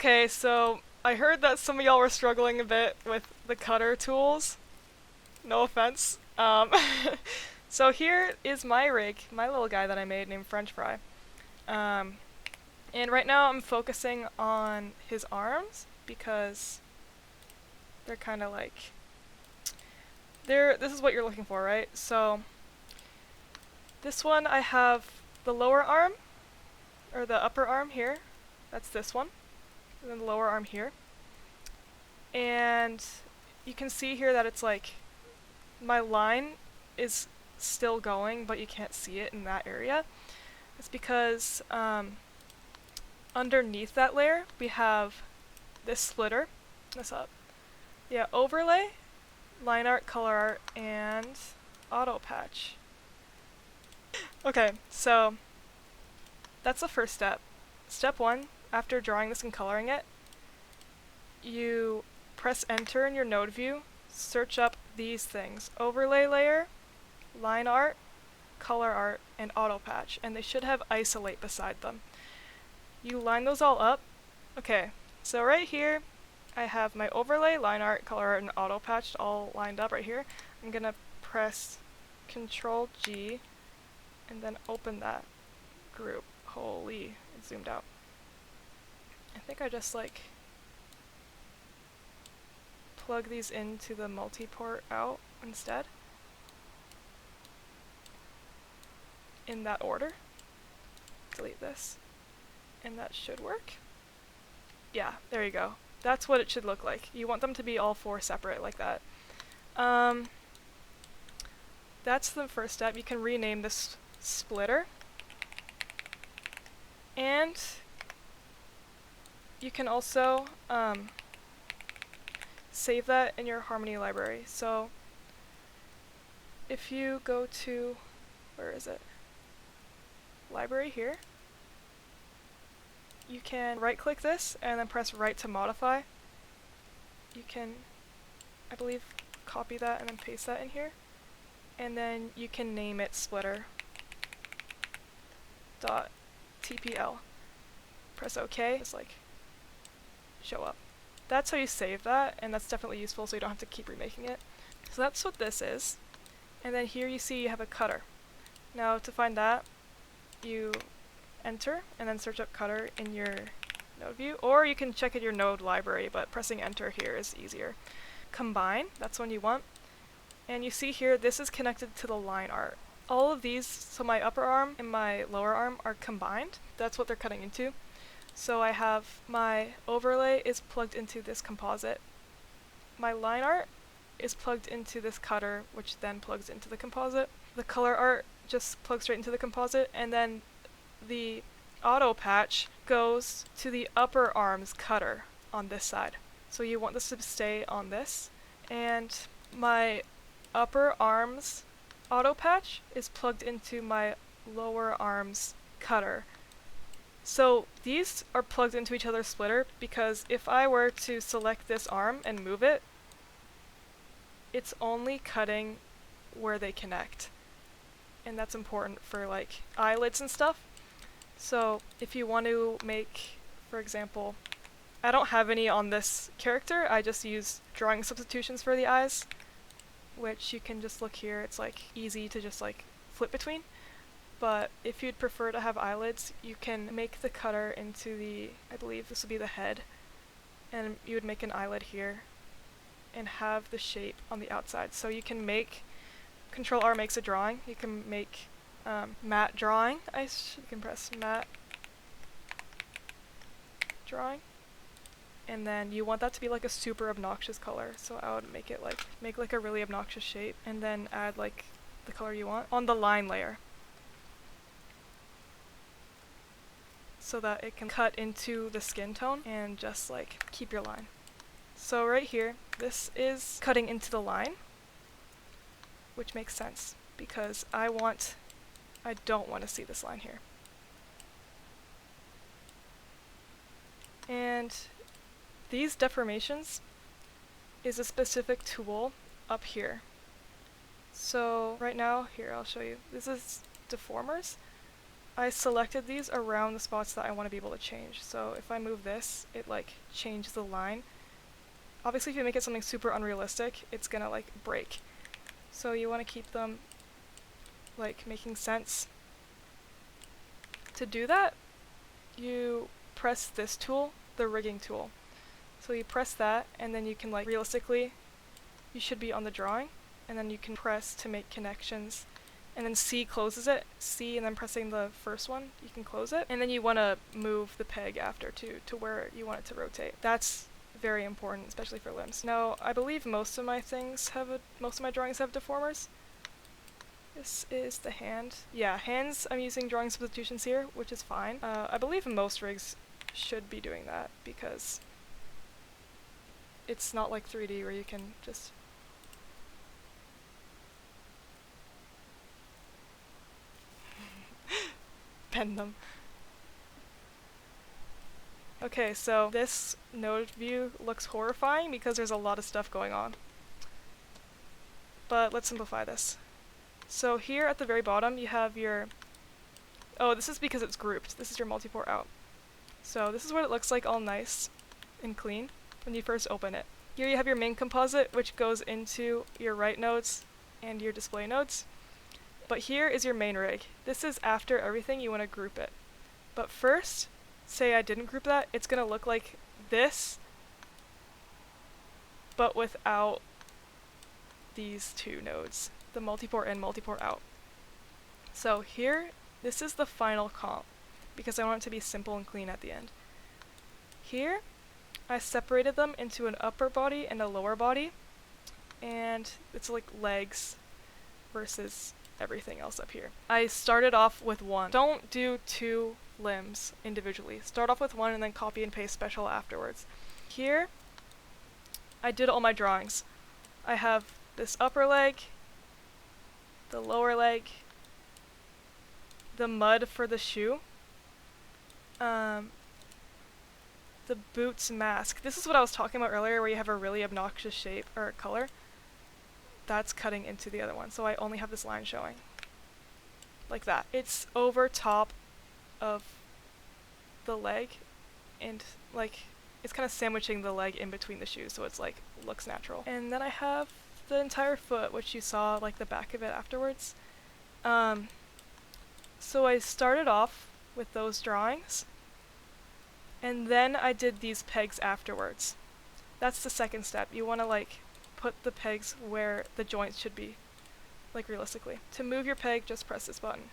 Okay, so I heard that some of y'all were struggling a bit with the cutter tools. No offense. So here is my rig, my little guy that I made named French Fry. Um, and right now I'm focusing on his arms because they're kind of like this is what you're looking for, right? So this one I have the lower arm or the upper arm here. That's this one. And then the lower arm here. And you can see here that it's like my line is still going, but you can't see it in that area. It's because underneath that layer we have this splitter. This up. Yeah, overlay, line art, color art, and auto patch. Okay, so that's the first step. Step one, after drawing this and coloring it, you press enter in your node view, search up these things: overlay layer, line art, color art, and auto patch, and they should have isolate beside them. You line those all up. Okay, so right here I have my overlay, line art, color art, and auto patch all lined up right here. I'm gonna press Control G and then open that group. Holy, it zoomed out. I think I just like plug these into the multi-port out instead. In that order. Delete this. And that should work. Yeah, there you go. That's what it should look like. You want them to be all four separate like that. That's the first step. You can rename this splitter. And you can also save that in your Harmony library. So if you go to, where is it? Library here. You can right click this and then press right to modify. You can, I believe, copy that and then paste that in here. And then you can name it splitter.tpl. Press OK, it's like show up. That's how you save that, and that's definitely useful so you don't have to keep remaking it. So that's what this is. And then here you see you have a cutter. Now to find that, you enter and then search up cutter in your node view, or you can check in your node library, but pressing enter here is easier. Combine, that's one you want. And you see here, this is connected to the line art. All of these, so my upper arm and my lower arm are combined. That's what they're cutting into. So I have my overlay is plugged into this composite. My line art is plugged into this cutter, which then plugs into the composite. The color art just plugs straight into the composite, and then the auto patch goes to the upper arms cutter on this side. So you want this to stay on this. And my upper arms auto patch is plugged into my lower arms cutter. So these are plugged into each other's splitter because if I were to select this arm and move it, it's only cutting where they connect. And that's important for like eyelids and stuff. So if you want to make, for example, I don't have any on this character, I just use drawing substitutions for the eyes, which you can just look here, it's like easy to just like flip between. But if you'd prefer to have eyelids, you can make the cutter into the, I believe this would be the head, and you would make an eyelid here and have the shape on the outside. So you can make, Control R makes a drawing, you can make matte drawing. You can press matte drawing, and then you want that to be like a super obnoxious color. So I would make it like a really obnoxious shape, and then add like the color you want on the line layer, so that it can cut into the skin tone and just like keep your line. So right here, this is cutting into the line, which makes sense because I don't want to see this line here. And these deformations is a specific tool up here. So right now, here I'll show you. This is deformers. I selected these around the spots that I want to be able to change. So if I move this, it like changes the line. Obviously if you make it something super unrealistic, it's gonna like break. So you want to keep them like making sense. To do that, you press this tool, the rigging tool. So you press that, and then you can like realistically, you should be on the drawing, and then you can press to make connections, and then C closes it, C, and then pressing the first one, you can close it, and then you want to move the peg after to where you want it to rotate. That's very important, especially for limbs. Now, I believe most of my drawings have deformers. This is the hand. Yeah, hands, I'm using drawing substitutions here, which is fine. I believe most rigs should be doing that because it's not like 3D where you can just bend them. Okay, so this node view looks horrifying because there's a lot of stuff going on. But let's simplify this. So here at the very bottom you have your... Oh, this is because it's grouped. This is your multi-port out. So this is what it looks like all nice and clean when you first open it. Here you have your main composite, which goes into your write nodes and your display nodes. But here is your main rig. This is after everything, you want to group it. But first, say I didn't group that, it's going to look like this, but without these two nodes, the multi-port in, multi-port out. So here, this is the final comp, because I want it to be simple and clean at the end. Here, I separated them into an upper body and a lower body, and it's like legs versus everything else up here. I started off with one. Don't do two limbs individually. Start off with one and then copy and paste special afterwards. Here, I did all my drawings. I have this upper leg, the lower leg, the mud for the shoe, the boots mask. This is what I was talking about earlier where you have a really obnoxious shape or color. That's cutting into the other one, so I only have this line showing. Like that. It's over top of the leg, and like it's kind of sandwiching the leg in between the shoes, so it's like looks natural. And then I have the entire foot, which you saw like the back of it afterwards. So I started off with those drawings, and then I did these pegs afterwards. That's the second step. You want to like put the pegs where the joints should be, like realistically. To move your peg, just press this button.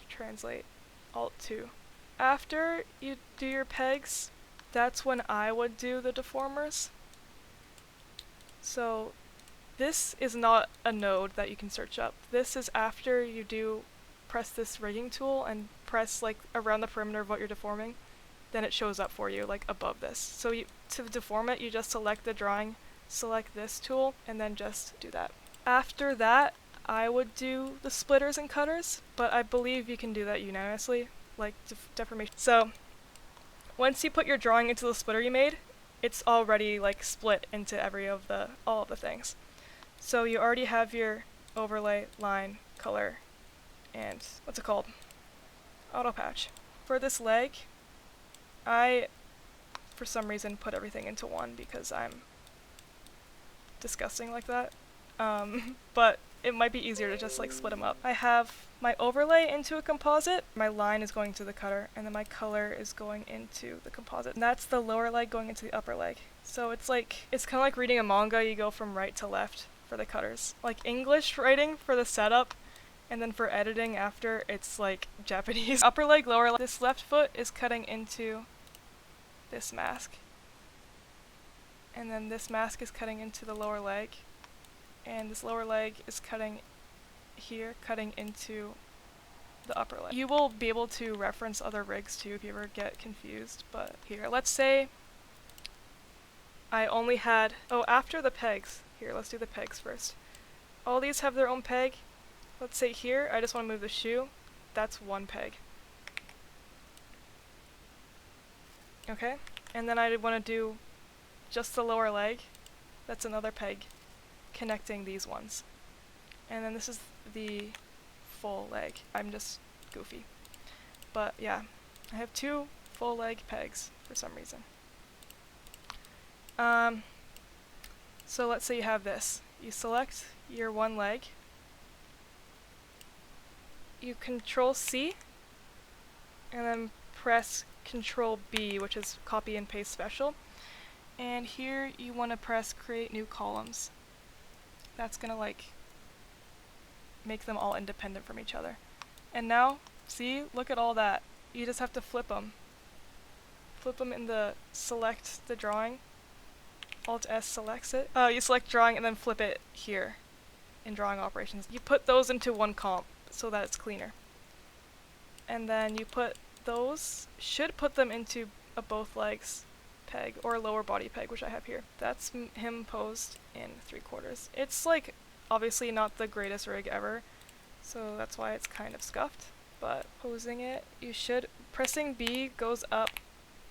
Translate. Alt 2. After you do your pegs, that's when I would do the deformers. So this is not a node that you can search up. This is after you press this rigging tool and press like around the perimeter of what you're deforming, then it shows up for you like above this. So to deform it, you just select the drawing, select this tool, and then just do that. After that, I would do the splitters and cutters, but I believe you can do that unanimously, like deformation. So once you put your drawing into the splitter you made, it's already like split into all of the things. So you already have your overlay, line, color, and what's it called? Auto patch. For this leg, I, for some reason, put everything into one because I'm disgusting like that. But it might be easier to just like split them up. I have my overlay into a composite, my line is going to the cutter, and then my color is going into the composite. And that's the lower leg going into the upper leg. So it's kind of like reading a manga, you go from right to left for the cutters. Like English writing for the setup, and then for editing after, it's like Japanese. Upper leg, lower leg. This left foot is cutting into this mask. And then this mask is cutting into the lower leg. And this lower leg is cutting here, cutting into the upper leg. You will be able to reference other rigs too if you ever get confused, but here, let's say I only had, after the pegs, here, let's do the pegs first. All these have their own peg. Let's say here, I just want to move the shoe. That's one peg. Okay, and then I want to do just the lower leg. That's another peg connecting these ones. And then this is the full leg. I'm just goofy. But yeah, I have 2 full leg pegs for some reason. So let's say you have this. You select your one leg, you Control C, and then press Control B, which is copy and paste special. And here you want to press create new columns. That's gonna like make them all independent from each other. And now, see, look at all that. You just have to flip them. Flip them in the select the drawing. Alt S selects it. You select drawing and then flip it here in drawing operations. You put those into one comp so that it's cleaner. And then you put those, should put them into a both legs peg or lower body peg, which I have here. That's him posed in 3/4. It's like obviously not the greatest rig ever, so that's why it's kind of scuffed. But posing it, you should, pressing B goes up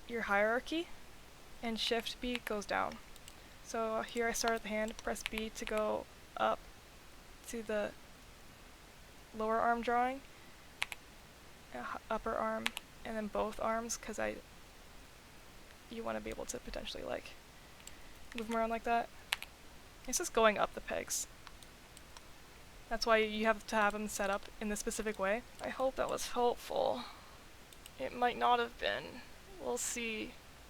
your hierarchy, and Shift B goes down. So here I start at the hand, press B to go up to the lower arm drawing, upper arm, and then both arms, because you want to be able to potentially like move them around like that. It's just going up the pegs. That's why you have to have them set up in this specific way. I hope that was helpful. It might not have been. We'll see.